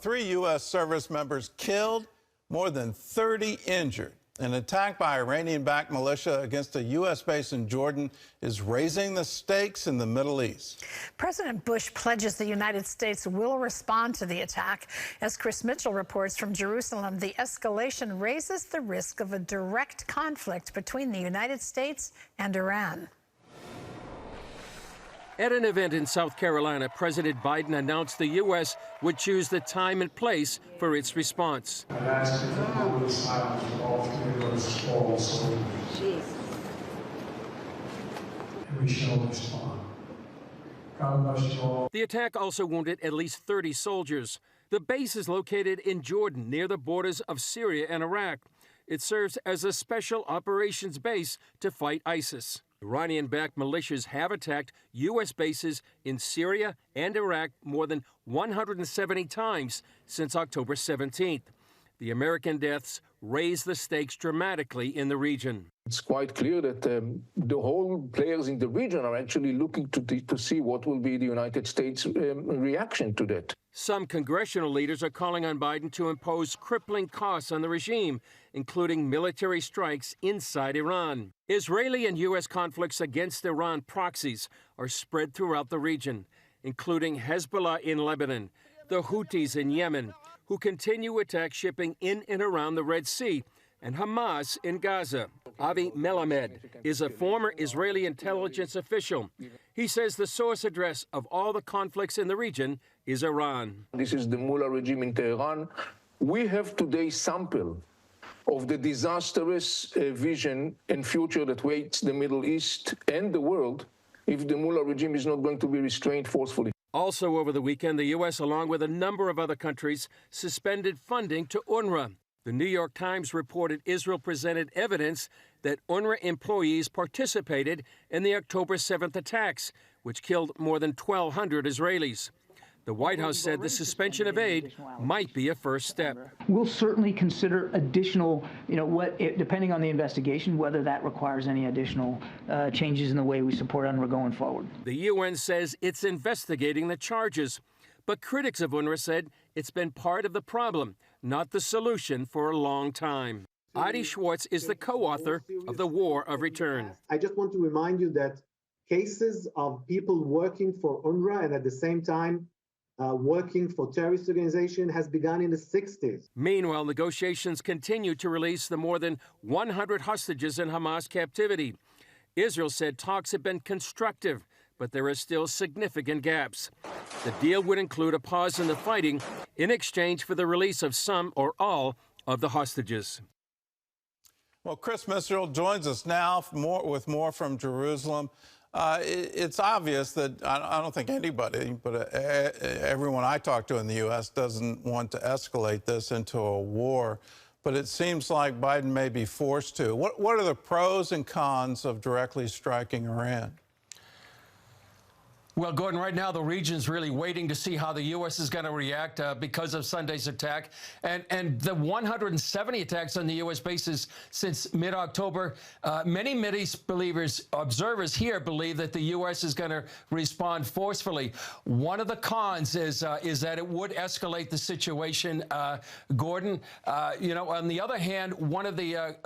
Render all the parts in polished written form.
3 U.S. service members killed, more than 30 injured. An attack by Iranian-backed militia against a U.S. base in Jordan is raising the stakes in the Middle East. President Bush pledges the United States will respond to the attack. As Chris Mitchell reports from Jerusalem, the escalation raises the risk of a direct conflict between the United States and Iran. At an event in South Carolina, President Biden announced the U.S. would choose the time and place for its response. I'm asking for complete silence from all three of those fallen soldiers. And we shall respond. God bless you all. The attack also wounded at least 30 soldiers. The base is located in Jordan, near the borders of Syria and Iraq. It serves as a special operations base to fight ISIS. Iranian-backed militias have attacked U.S. bases in Syria and Iraq more than 170 times since October 17th. The American deaths raise the stakes dramatically in the region. It's quite clear that the whole players in the region are actually looking to see what will be the United States reaction to that. Some congressional leaders are calling on Biden to impose crippling costs on the regime, including military strikes inside Iran. Israeli and U.S. conflicts against Iran proxies are spread throughout the region, including Hezbollah in Lebanon, the Houthis in Yemen, who continue to attack shipping in and around the Red Sea, and Hamas in Gaza. Avi Melamed is a former Israeli intelligence official. He says the source address of all the conflicts in the region is Iran. This is the mullah regime in Tehran. We have today sample of the disastrous vision and future that waits the Middle East and the world if the mullah regime is not going to be restrained forcefully. Also over the weekend, the U.S., along with a number of other countries, suspended funding to UNRWA. The New York Times reported Israel presented evidence that UNRWA employees participated in the October 7th attacks, which killed more than 1,200 Israelis. The White House said the suspension of aid might be a first step. We'll certainly consider additional, depending on the investigation, whether that requires any additional changes in the way we support UNRWA going forward. The UN says it's investigating the charges, but critics of UNRWA said it's been part of the problem, not the solution, for a long time. Adi Schwartz is the co-author of The War of Return. I just want to remind you that cases of people working for UNRWA and at the same time working for terrorist organization has begun in the 60s. Meanwhile, negotiations continue to release the more than 100 hostages in Hamas captivity. Israel said talks have been constructive, but there are still significant gaps. The deal would include a pause in the fighting in exchange for the release of some or all of the hostages. Well, Chris Mitchell joins us now with more from Jerusalem. It's obvious that I don't think anybody, but everyone I talk to in the U.S. doesn't want to escalate this into a war. But it seems like Biden may be forced to. What are the pros and cons of directly striking Iran? Well, Gordon, right now the region's really waiting to see how the U.S. is going to react because of Sunday's attack. And the 170 attacks on the U.S. bases since mid-October, many Middle East observers here believe that the U.S. is going to respond forcefully. One of the cons is that it would escalate the situation, Gordon. On the other hand, one of the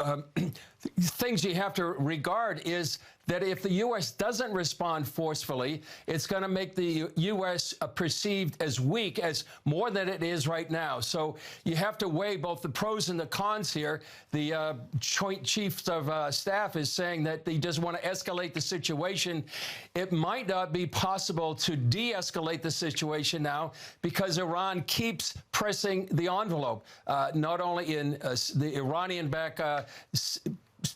things you have to regard is that if the U.S. doesn't respond forcefully, it's going to make the U.S. perceived as weak, as more than it is right now. So you have to weigh both the pros and the cons here. The Joint Chiefs of Staff is saying that he doesn't want to escalate the situation. It might not be possible to de-escalate the situation now because Iran keeps pressing the envelope, not only in the Iranian-backed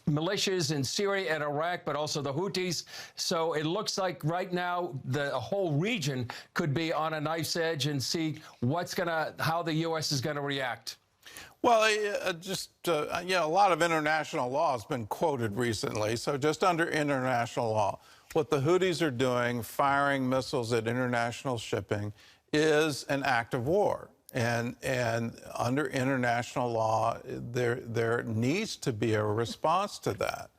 militias in Syria and Iraq, but also the Houthis. So it looks like right now the whole region could be on a knife's edge and see how the U.S. is going to react. Well, a lot of international law has been quoted recently. So just under international law, what the Houthis are doing, firing missiles at international shipping, is an act of war. And under international law, there needs to be a response to that.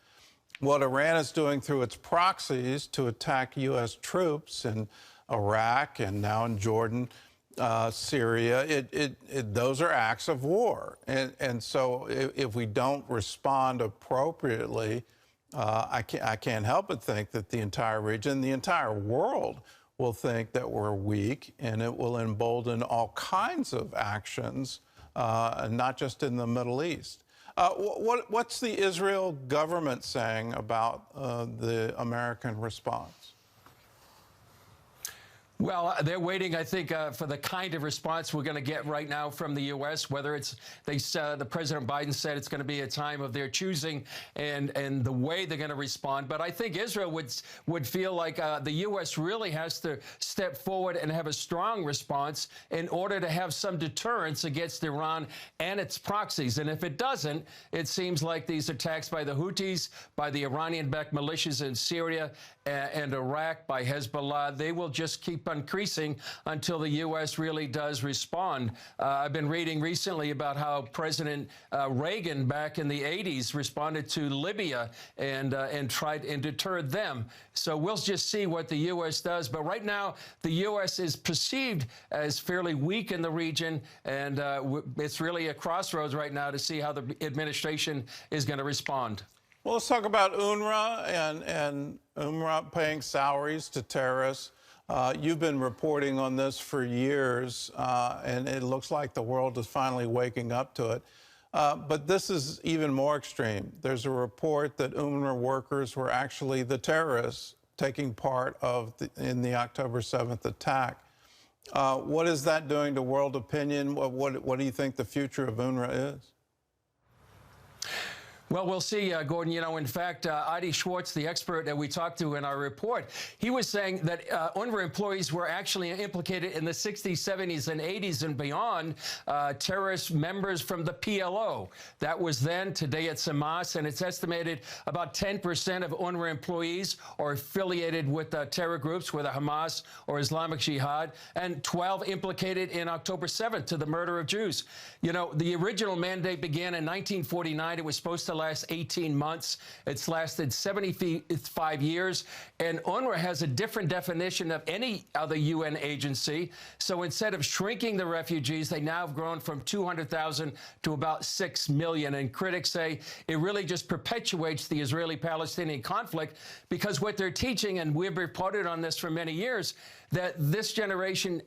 What Iran is doing through its proxies to attack U.S. troops in Iraq and now in Jordan Syria, those are acts of war. And so if we don't respond appropriately, I can't help but think that the entire region, the entire world will think that we're weak, and it will embolden all kinds of actions, not just in the Middle East. What's the Israel government saying about the American response? Well, they're waiting, I think, for the kind of response we're going to get right now from the U.S., whether it's, the President Biden said it's going to be a time of their choosing and the way they're going to respond. But I think Israel would feel like the U.S. really has to step forward and have a strong response in order to have some deterrence against Iran and its proxies. And if it doesn't, it seems like these attacks by the Houthis, by the Iranian-backed militias in Syria and Iraq, by Hezbollah, they will just keep increasing until the U.S. really does respond. I've been reading recently about how President Reagan back in the 80s responded to Libya and tried and deterred them. So we'll just see what the U.S. does. But right now, the U.S. is perceived as fairly weak in the region, and it's really a crossroads right now to see how the administration is going to respond. Well, let's talk about UNRWA and UNRWA paying salaries to terrorists. You've been reporting on this for years, and it looks like the world is finally waking up to it. But this is even more extreme. There's a report that UNRWA workers were actually the terrorists taking part in the October 7th attack. What is that doing to world opinion? What do you think the future of UNRWA is? Well, we'll see, Gordon. You know, in fact, Adi Schwartz, the expert that we talked to in our report, he was saying that UNRWA employees were actually implicated in the 60s, 70s, and 80s and beyond, terrorist members from the PLO. That was then. Today it's Hamas, and it's estimated about 10% of UNRWA employees are affiliated with terror groups, whether Hamas or Islamic Jihad, and 12 implicated in October 7th to the murder of Jews. You know, the original mandate began in 1949. It was supposed to last 18 months. It's lasted 75 years. And UNRWA has a different definition of any other UN agency. So instead of shrinking the refugees, they now have grown from 200,000 to about 6 million. And critics say it really just perpetuates the Israeli-Palestinian conflict, because what they're teaching, and we've reported on this for many years, that this generation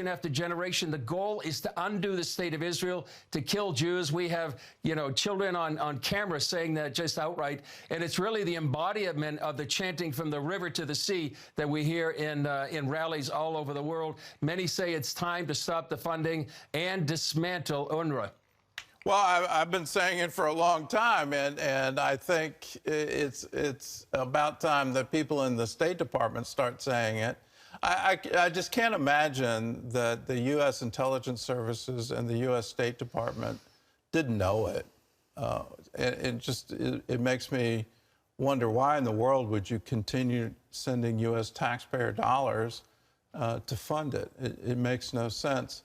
after generation, the goal is to undo the state of Israel, to kill Jews. We have, you know, children on camera saying that just outright. And it's really the embodiment of the chanting from the river to the sea that we hear in rallies all over the world. Many say it's time to stop the funding and dismantle UNRWA. Well, I've been saying it for a long time, and I think it's about time that people in the State Department start saying it. I just can't imagine that the U.S. intelligence services and the U.S. State Department didn't know it. It makes me wonder, why in the world would you continue sending U.S. taxpayer dollars to fund it? It makes no sense.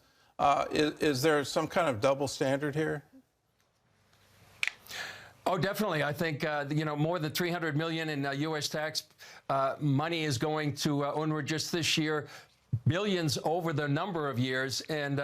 Is there some kind of double standard here? Oh, definitely. I think, you know, more than $300 million in U.S. tax money is going to UNRWA just this year, billions over the number of years. And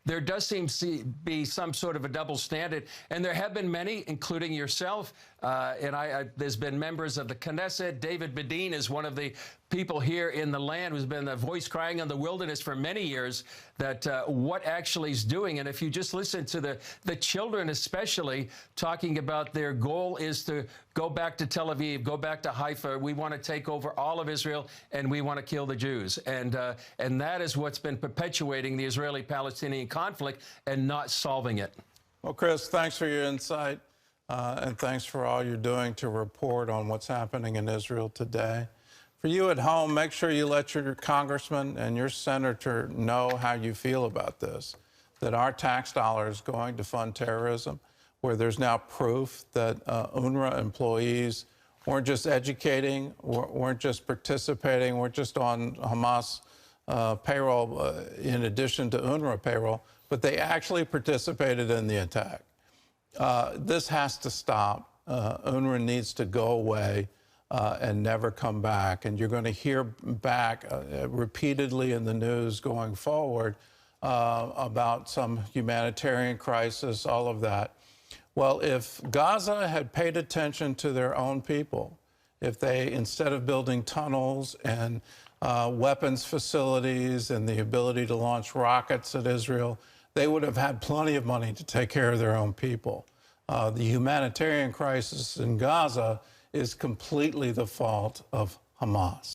there does seem to be some sort of a double standard. And there have been many, including yourself. There's been members of the Knesset. David Bedin is one of the people here in the land who's been the voice crying in the wilderness for many years, that what actually is doing. And if you just listen to the children especially talking about their goal is to go back to Tel Aviv, go back to Haifa. We want to take over all of Israel, and we want to kill the Jews. And that is what's been perpetuating the Israeli-Palestinian conflict and not solving it. Well, Chris, thanks for your insight, and thanks for all you're doing to report on what's happening in Israel today. For you at home, make sure you let your congressman and your senator know how you feel about this, that our tax dollars going to fund terrorism, where there's now proof that UNRWA employees weren't just educating, weren't just participating, weren't just on Hamas payroll in addition to UNRWA payroll, but they actually participated in the attack. This has to stop. UNRWA needs to go away and never come back. And you're going to hear back repeatedly in the news going forward about some humanitarian crisis, all of that. Well, if Gaza had paid attention to their own people, if they, instead of building tunnels and weapons facilities and the ability to launch rockets at Israel, they would have had plenty of money to take care of their own people. The humanitarian crisis in Gaza is completely the fault of Hamas.